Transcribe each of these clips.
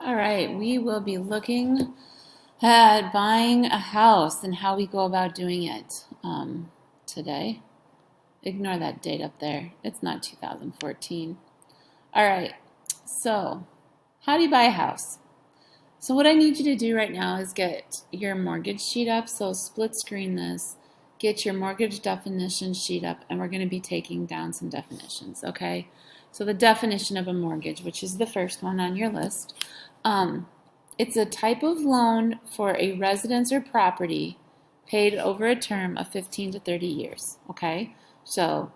All right, we will be looking at buying a house and how we go about doing it today. Ignore that date up there. It's not 2014. All right, so how do you buy a house? So what I need you to do right now is get your mortgage sheet up. So split screen this, get your mortgage definition sheet up, and we're going to be taking down some definitions, okay? So the definition of a mortgage, which is the first one on your list, it's a type of loan for a residence or property paid over a term of 15 to 30 years, okay? So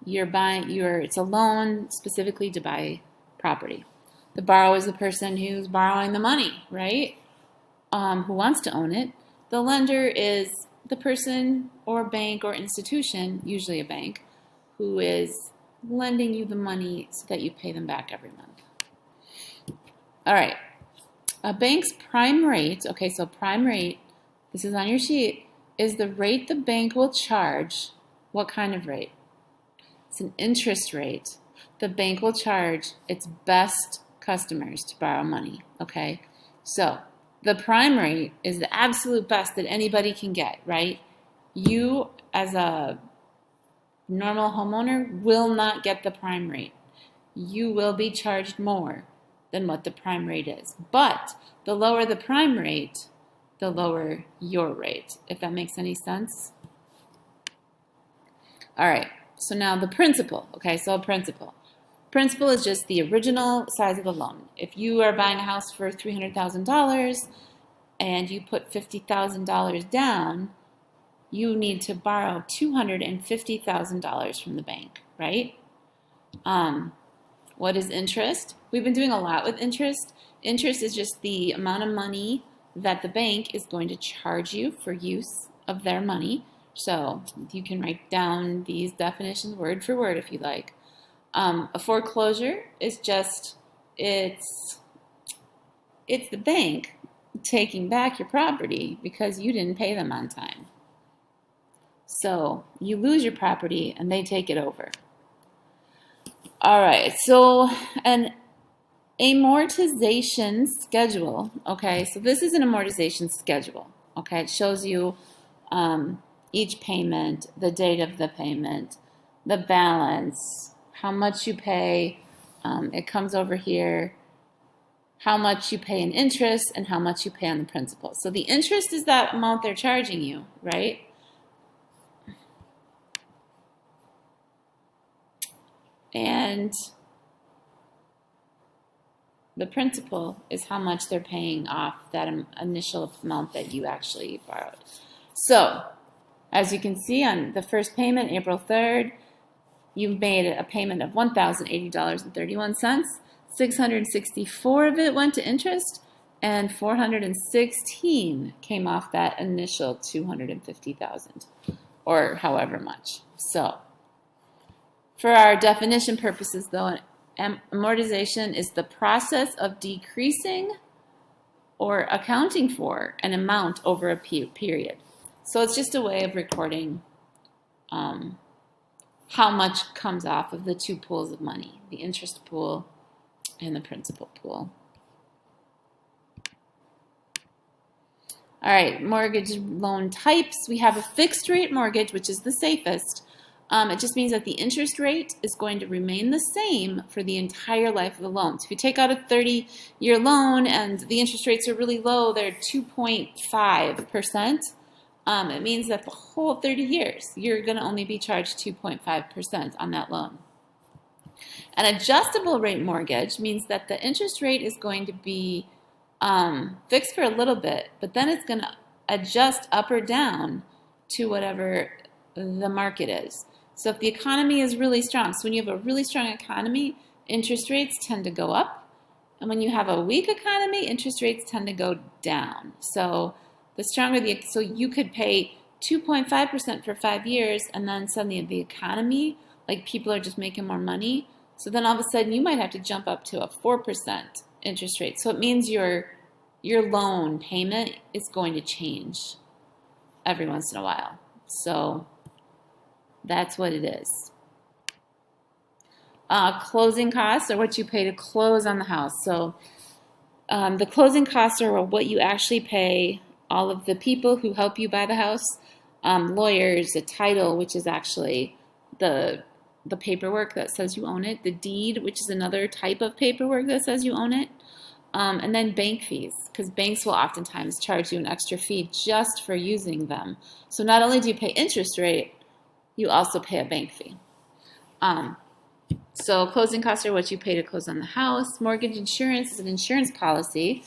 it's a loan specifically to buy property. The borrower is the person who's borrowing the money, right? Who wants to own it. The lender is the person or bank or institution, usually a bank, who is lending you the money so that you pay them back every month. All right. A bank's prime rate, okay, so prime rate, this is on your sheet, is the rate the bank will charge. What kind of rate? It's an interest rate. The bank will charge its best customers to borrow money, okay? So the prime rate is the absolute best that anybody can get, right? You, as a normal homeowner, will not get the prime rate. You will be charged more than what the prime rate is. But the lower the prime rate, the lower your rate, if that makes any sense. All right, so now the principal. Okay, so principal. Principal is just the original size of the loan. If you are buying a house for $300,000 and you put $50,000 down, you need to borrow $250,000 from the bank, right? What is interest? We've been doing a lot with interest. Interest is just the amount of money that the bank is going to charge you for use of their money. So you can write down these definitions word for word if you like. A foreclosure is just, it's the bank taking back your property because you didn't pay them on time. So you lose your property and they take it over. All right, so an amortization schedule, okay, so this is an amortization schedule, okay, it shows you each payment, the date of the payment, the balance, how much you pay, it comes over here, how much you pay in interest and how much you pay on the principal. So the interest is that amount they're charging you, right? And the principal is how much they're paying off that initial amount that you actually borrowed. So, as you can see on the first payment, April 3rd, you made a payment of $1,080.31. $664 of it went to interest, and $416 came off that initial $250,000, or however much. So, for our definition purposes, though, amortization is the process of decreasing or accounting for an amount over a period. So it's just a way of recording how much comes off of the two pools of money, the interest pool and the principal pool. All right, mortgage loan types. We have a fixed rate mortgage, which is the safest. It just means that the interest rate is going to remain the same for the entire life of the loan. So if you take out a 30-year loan and the interest rates are really low, they're 2.5%, it means that the whole 30 years, you're going to only be charged 2.5% on that loan. An adjustable rate mortgage means that the interest rate is going to be fixed for a little bit, but then it's going to adjust up or down to whatever the market is. So if the economy is really strong, so when you have a really strong economy, interest rates tend to go up. And when you have a weak economy, interest rates tend to go down. So the stronger so you could pay 2.5% for 5 years, and then suddenly the economy, like people are just making more money. So then all of a sudden you might have to jump up to a 4% interest rate. So it means your loan payment is going to change every once in a while. So that's what it is. Closing costs are what you pay to close on the house. So The closing costs are what you actually pay all of the people who help you buy the house, lawyers, the title, which is actually the paperwork that says you own it, the deed, which is another type of paperwork that says you own it, and then bank fees, because banks will oftentimes charge you an extra fee just for using them. So not only do you pay interest rate, you also pay a bank fee. So closing costs are what you pay to close on the house. Mortgage insurance is an insurance policy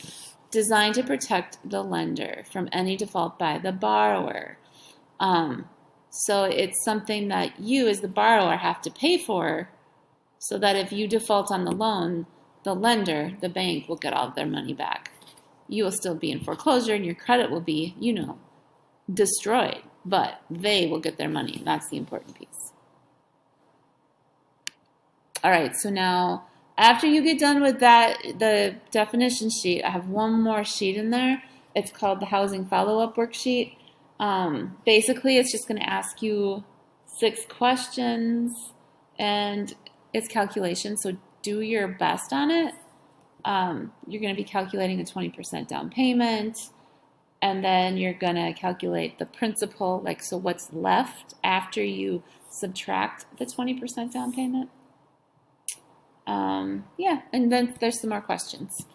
designed to protect the lender from any default by the borrower. So it's something that you as the borrower have to pay for, so that if you default on the loan, the lender, the bank, will get all of their money back. You will still be in foreclosure and your credit will be, destroyed, but they will get their money. That's the important piece. All right, so now after you get done with that, the definition sheet, I have one more sheet in there. It's called the housing follow-up worksheet. Basically, it's just going to ask you 6 questions, and it's calculation, so do your best on it. You're going to be calculating a 20% down payment, and then you're going to calculate the principal, so what's left after you subtract the 20% down payment. And then there's some more questions.